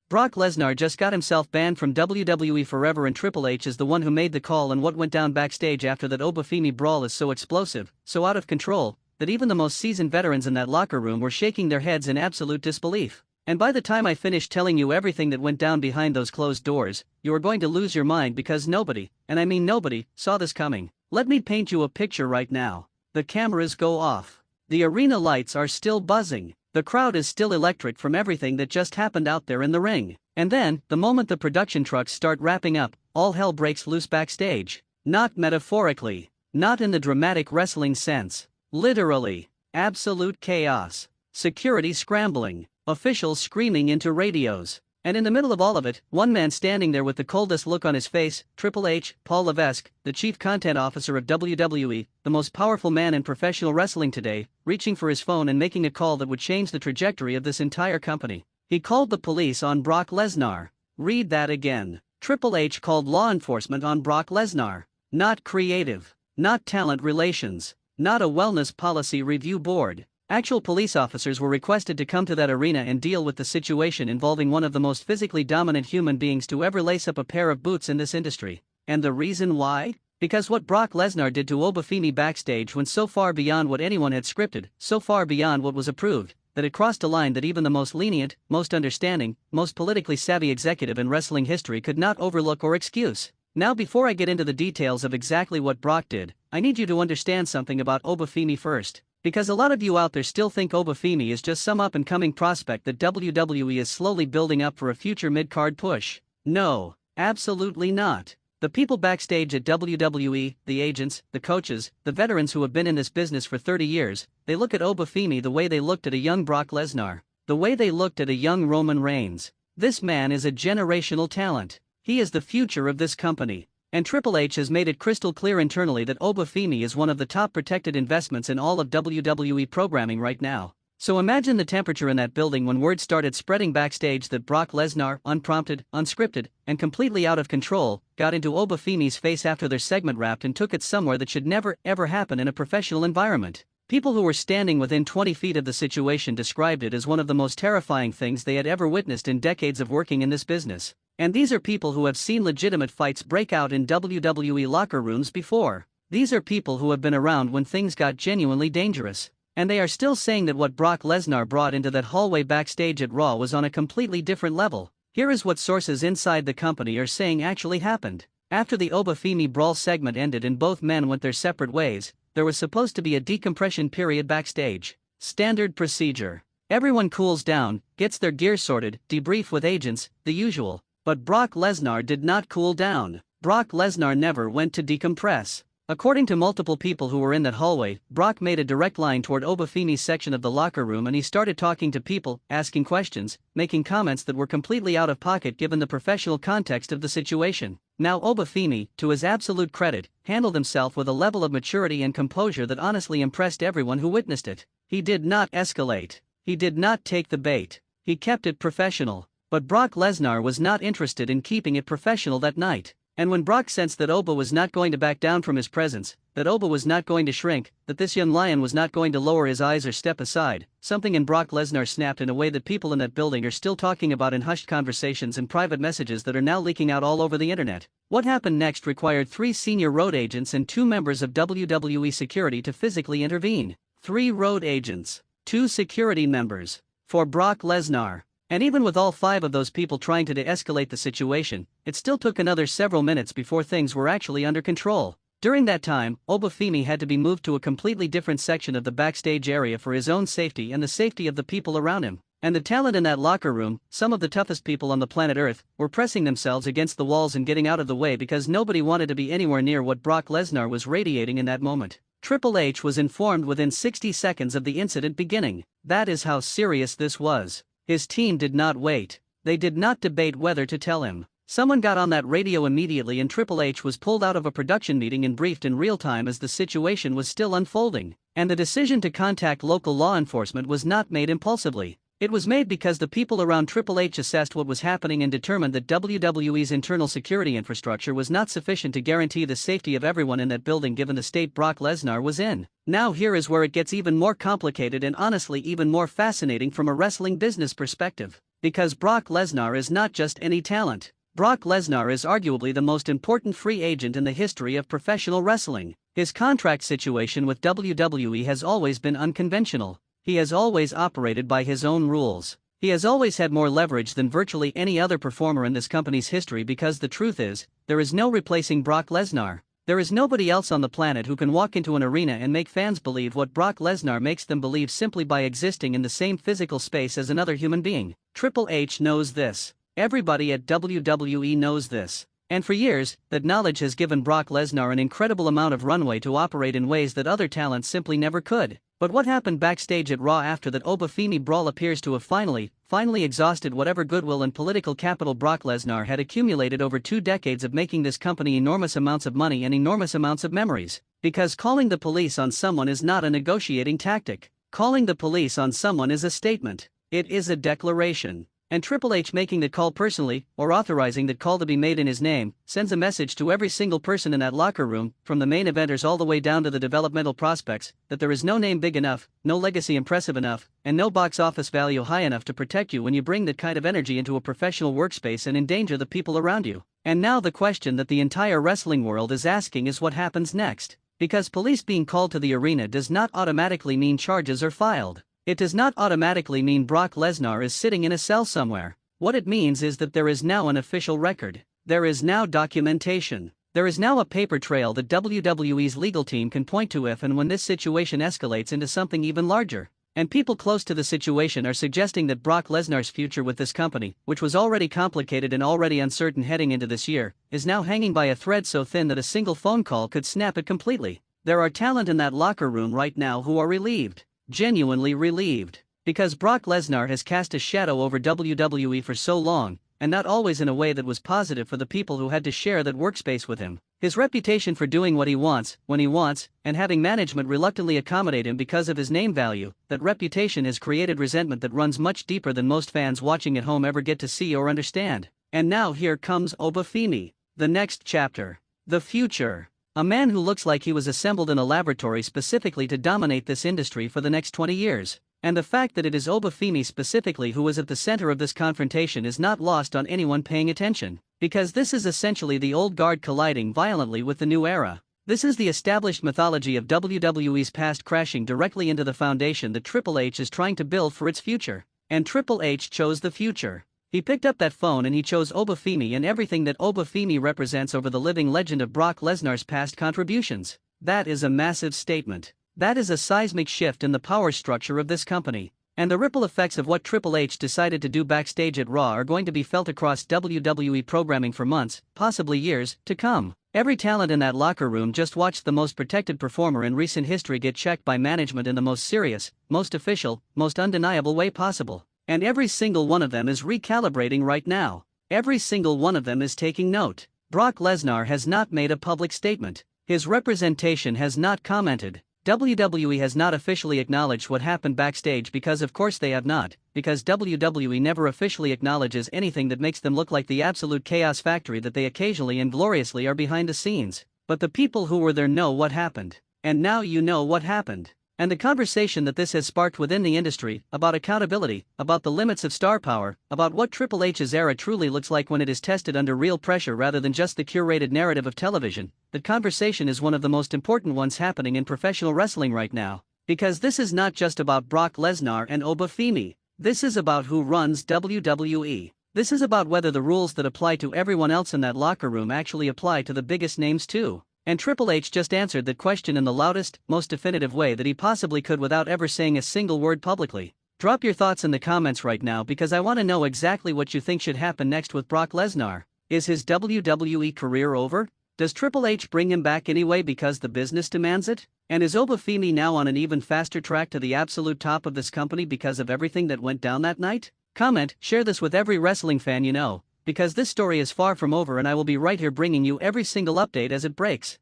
Brock Lesnar just got himself banned from WWE forever, and Triple H is the one who made the call, and what went down backstage after that Obafimi brawl is so explosive, so out of control, that even the most seasoned veterans in that locker room were shaking their heads in absolute disbelief. And by the time I finish telling you everything that went down behind those closed doors, you are going to lose your mind, because nobody, and I mean nobody, saw this coming. Let me paint you a picture right now. The cameras go off. The arena lights are still buzzing. The crowd is still electric from everything that just happened out there in the ring. And then, the moment the production trucks start wrapping up, all hell breaks loose backstage. Not metaphorically. Not in the dramatic wrestling sense. Literally. Absolute chaos. Security scrambling. Officials screaming into radios. And in the middle of all of it, one man standing there with the coldest look on his face, Triple H, Paul Levesque, the chief content officer of WWE, the most powerful man in professional wrestling today, reaching for his phone and making a call that would change the trajectory of this entire company. He called the police on Brock Lesnar. Read that again. Triple H called law enforcement on Brock Lesnar. Not creative. Not talent relations. Not a wellness policy review board. Actual police officers were requested to come to that arena and deal with the situation involving one of the most physically dominant human beings to ever lace up a pair of boots in this industry. And the reason why? Because what Brock Lesnar did to Obafimi backstage went so far beyond what anyone had scripted, so far beyond what was approved, that it crossed a line that even the most lenient, most understanding, most politically savvy executive in wrestling history could not overlook or excuse. Now, before I get into the details of exactly what Brock did, I need you to understand something about Obafimi first. Because a lot of you out there still think Obafimi is just some up-and-coming prospect that WWE is slowly building up for a future mid-card push. No, absolutely not. The people backstage at WWE, the agents, the coaches, the veterans who have been in this business for 30 years, they look at Obafimi the way they looked at a young Brock Lesnar, the way they looked at a young Roman Reigns. This man is a generational talent. He is the future of this company. And Triple H has made it crystal clear internally that Obafimi is one of the top protected investments in all of WWE programming right now. So imagine the temperature in that building when word started spreading backstage that Brock Lesnar, unprompted, unscripted, and completely out of control, got into Obafimi's face after their segment wrapped and took it somewhere that should never, ever happen in a professional environment. People who were standing within 20 feet of the situation described it as one of the most terrifying things they had ever witnessed in decades of working in this business. And these are people who have seen legitimate fights break out in WWE locker rooms before. These are people who have been around when things got genuinely dangerous. And they are still saying that what Brock Lesnar brought into that hallway backstage at Raw was on a completely different level. Here is what sources inside the company are saying actually happened. After the Obafimi brawl segment ended and both men went their separate ways, there was supposed to be a decompression period backstage. Standard procedure. Everyone cools down, gets their gear sorted, debrief with agents, the usual. But Brock Lesnar did not cool down. Brock Lesnar never went to decompress. According to multiple people who were in that hallway, Brock made a direct line toward Obafimi's section of the locker room and he started talking to people, asking questions, making comments that were completely out of pocket given the professional context of the situation. Now Obafimi, to his absolute credit, handled himself with a level of maturity and composure that honestly impressed everyone who witnessed it. He did not escalate. He did not take the bait. He kept it professional. But Brock Lesnar was not interested in keeping it professional that night. And when Brock sensed that Oba was not going to back down from his presence, that Oba was not going to shrink, that this young lion was not going to lower his eyes or step aside, something in Brock Lesnar snapped in a way that people in that building are still talking about in hushed conversations and private messages that are now leaking out all over the internet. What happened next required 3 senior road agents and 2 members of WWE security to physically intervene. 3 road agents, 2 security members. For Brock Lesnar. And even with all 5 of those people trying to de-escalate the situation, it still took another several minutes before things were actually under control. During that time, Obafimi had to be moved to a completely different section of the backstage area for his own safety and the safety of the people around him. And the talent in that locker room, some of the toughest people on the planet Earth, were pressing themselves against the walls and getting out of the way because nobody wanted to be anywhere near what Brock Lesnar was radiating in that moment. Triple H was informed within 60 seconds of the incident beginning. That is how serious this was. His team did not wait. They did not debate whether to tell him. Someone got on that radio immediately and Triple H was pulled out of a production meeting and briefed in real time as the situation was still unfolding. And the decision to contact local law enforcement was not made impulsively. It was made because the people around Triple H assessed what was happening and determined that WWE's internal security infrastructure was not sufficient to guarantee the safety of everyone in that building given the state Brock Lesnar was in. Now here is where it gets even more complicated and honestly even more fascinating from a wrestling business perspective. Because Brock Lesnar is not just any talent. Brock Lesnar is arguably the most important free agent in the history of professional wrestling. His contract situation with WWE has always been unconventional. He has always operated by his own rules. He has always had more leverage than virtually any other performer in this company's history because the truth is, there is no replacing Brock Lesnar. There is nobody else on the planet who can walk into an arena and make fans believe what Brock Lesnar makes them believe simply by existing in the same physical space as another human being. Triple H knows this. Everybody at WWE knows this. And for years, that knowledge has given Brock Lesnar an incredible amount of runway to operate in ways that other talents simply never could. But what happened backstage at Raw after that Obafimi brawl appears to have finally exhausted whatever goodwill and political capital Brock Lesnar had accumulated over 2 decades of making this company enormous amounts of money and enormous amounts of memories. Because calling the police on someone is not a negotiating tactic. Calling the police on someone is a statement. It is a declaration. And Triple H making that call personally, or authorizing that call to be made in his name, sends a message to every single person in that locker room, from the main eventers all the way down to the developmental prospects, that there is no name big enough, no legacy impressive enough, and no box office value high enough to protect you when you bring that kind of energy into a professional workspace and endanger the people around you. And now the question that the entire wrestling world is asking is what happens next. Because police being called to the arena does not automatically mean charges are filed. It does not automatically mean Brock Lesnar is sitting in a cell somewhere. What it means is that there is now an official record. There is now documentation. There is now a paper trail that WWE's legal team can point to if and when this situation escalates into something even larger. And people close to the situation are suggesting that Brock Lesnar's future with this company, which was already complicated and already uncertain heading into this year, is now hanging by a thread so thin that a single phone call could snap it completely. There are talent in that locker room right now who are relieved. Genuinely relieved. Because Brock Lesnar has cast a shadow over WWE for so long, and not always in a way that was positive for the people who had to share that workspace with him. His reputation for doing what he wants, when he wants, and having management reluctantly accommodate him because of his name value, that reputation has created resentment that runs much deeper than most fans watching at home ever get to see or understand. And now here comes Obafimi. The next chapter. The future. A man who looks like he was assembled in a laboratory specifically to dominate this industry for the next 20 years. And the fact that it is Obafimi specifically who is at the center of this confrontation is not lost on anyone paying attention. Because this is essentially the old guard colliding violently with the new era. This is the established mythology of WWE's past crashing directly into the foundation that Triple H is trying to build for its future. And Triple H chose the future. He picked up that phone and he chose Obafimi and everything that Obafimi represents over the living legend of Brock Lesnar's past contributions. That is a massive statement. That is a seismic shift in the power structure of this company. And the ripple effects of what Triple H decided to do backstage at Raw are going to be felt across WWE programming for months, possibly years, to come. Every talent in that locker room just watched the most protected performer in recent history get checked by management in the most serious, most official, most undeniable way possible. And every single one of them is recalibrating right now. Every single one of them is taking note. Brock Lesnar has not made a public statement. His representation has not commented. WWE has not officially acknowledged what happened backstage because of course they have not, because WWE never officially acknowledges anything that makes them look like the absolute chaos factory that they occasionally and gloriously are behind the scenes. But the people who were there know what happened. And now you know what happened. And the conversation that this has sparked within the industry, about accountability, about the limits of star power, about what Triple H's era truly looks like when it is tested under real pressure rather than just the curated narrative of television, that conversation is one of the most important ones happening in professional wrestling right now. Because this is not just about Brock Lesnar and Obafimi. This is about who runs WWE. This is about whether the rules that apply to everyone else in that locker room actually apply to the biggest names too. And Triple H just answered that question in the loudest, most definitive way that he possibly could without ever saying a single word publicly. Drop your thoughts in the comments right now because I want to know exactly what you think should happen next with Brock Lesnar. Is his WWE career over? Does Triple H bring him back anyway because the business demands it? And is Obafimi now on an even faster track to the absolute top of this company because of everything that went down that night? Comment, share this with every wrestling fan you know. Because this story is far from over and I will be right here bringing you every single update as it breaks.